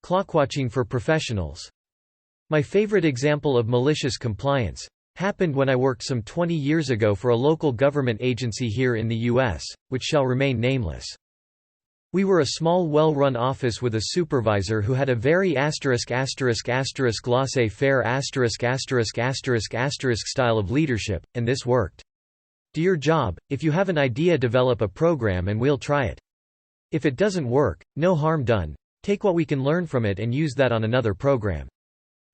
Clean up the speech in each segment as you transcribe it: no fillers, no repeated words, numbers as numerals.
Clockwatching for professionals. My favorite example of malicious compliance happened when I worked some 20 years ago for a local government agency here in the U.S., which shall remain nameless. We were a small well-run office with a supervisor who had a very ***** laissez-faire** style of leadership, and this worked. Do your job, if you have an idea, develop a program and we'll try it. If it doesn't work, no harm done, take what we can learn from it and use that on another program.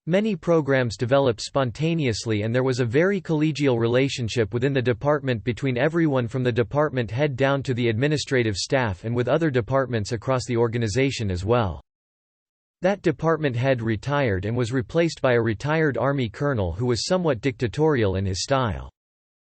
Many programs developed spontaneously, and there was a very collegial relationship within the department between everyone from the department head down to the administrative staff and with other departments across the organization as well. That department head retired and was replaced by a retired Army colonel who was somewhat dictatorial in his style.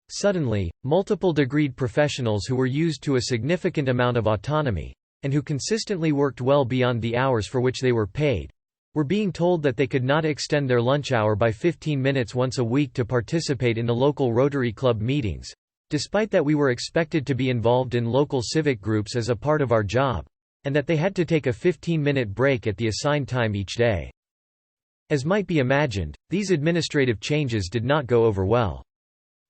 Suddenly, multiple degreed professionals who were used to a significant amount of autonomy, and who consistently worked well beyond the hours for which they were paid, were being told that they could not extend their lunch hour by 15 minutes once a week to participate in the local Rotary Club meetings, despite that we were expected to be involved in local civic groups as a part of our job, and that they had to take a 15-minute break at the assigned time each day. As might be imagined, these administrative changes did not go over well.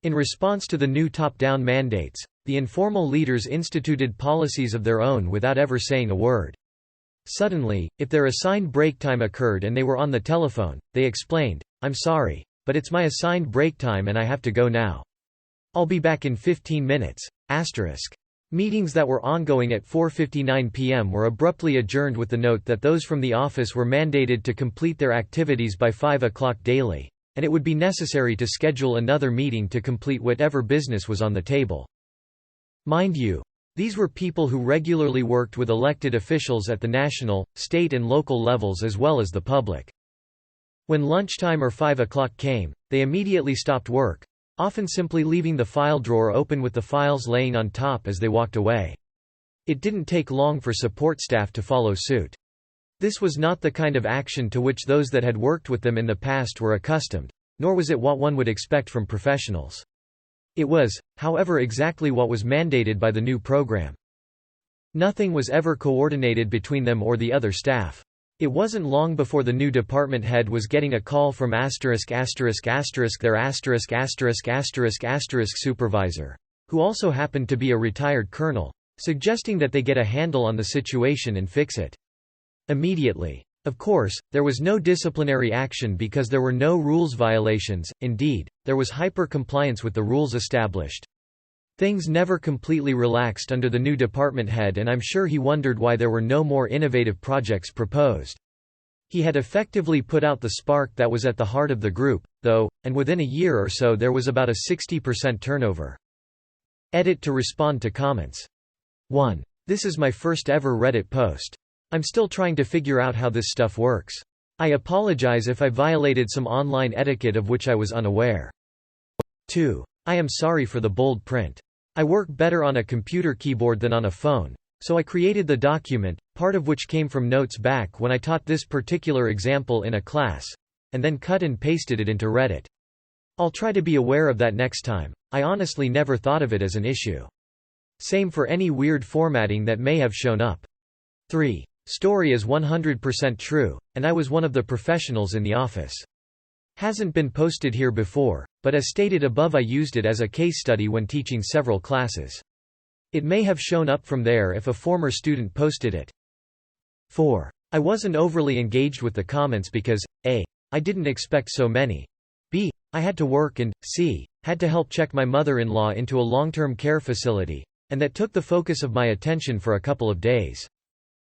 In response to the new top-down mandates, the informal leaders instituted policies of their own without ever saying a word. Suddenly, if their assigned break time occurred and they were on the telephone, they explained, "I'm sorry, but it's my assigned break time and I have to go now. I'll be back in 15 minutes." Meetings that were ongoing at 4:59 p.m. were abruptly adjourned with the note that those from the office were mandated to complete their activities by 5 o'clock daily, and it would be necessary to schedule another meeting to complete whatever business was on the table. Mind you, these were people who regularly worked with elected officials at the national, state and local levels as well as the public. When lunchtime or 5 o'clock came, they immediately stopped work, often simply leaving the file drawer open with the files laying on top as they walked away. It didn't take long for support staff to follow suit. This was not the kind of action to which those that had worked with them in the past were accustomed, nor was it what one would expect from professionals. It was, however, exactly what was mandated by the new program. Nothing was ever coordinated between them or the other staff. It wasn't long before the new department head was getting a call from their supervisor, who also happened to be a retired colonel, suggesting that they get a handle on the situation and fix it immediately. Of course, there was no disciplinary action because there were no rules violations. Indeed, there was hyper-compliance with the rules established. Things never completely relaxed under the new department head, and I'm sure he wondered why there were no more innovative projects proposed. He had effectively put out the spark that was at the heart of the group, though, and within a year or so there was about a 60% turnover. Edit to respond to comments. 1. This is my first ever Reddit post. I'm still trying to figure out how this stuff works. I apologize if I violated some online etiquette of which I was unaware. 2. I am sorry for the bold print. I work better on a computer keyboard than on a phone, so I created the document, part of which came from notes back when I taught this particular example in a class, and then cut and pasted it into Reddit. I'll try to be aware of that next time. I honestly never thought of it as an issue. Same for any weird formatting that may have shown up. 3. Story is 100% true, and I was one of the professionals in the office. Hasn't been posted here before, but as stated above, I used it as a case study when teaching several classes. It may have shown up from there if a former student posted it. 4. I wasn't overly engaged with the comments because, a. I didn't expect so many. b. I had to work, and c. had to help check my mother-in-law into a long-term care facility, and that took the focus of my attention for a couple of days.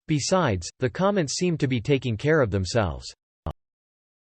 Besides, the comments seemed to be taking care of themselves.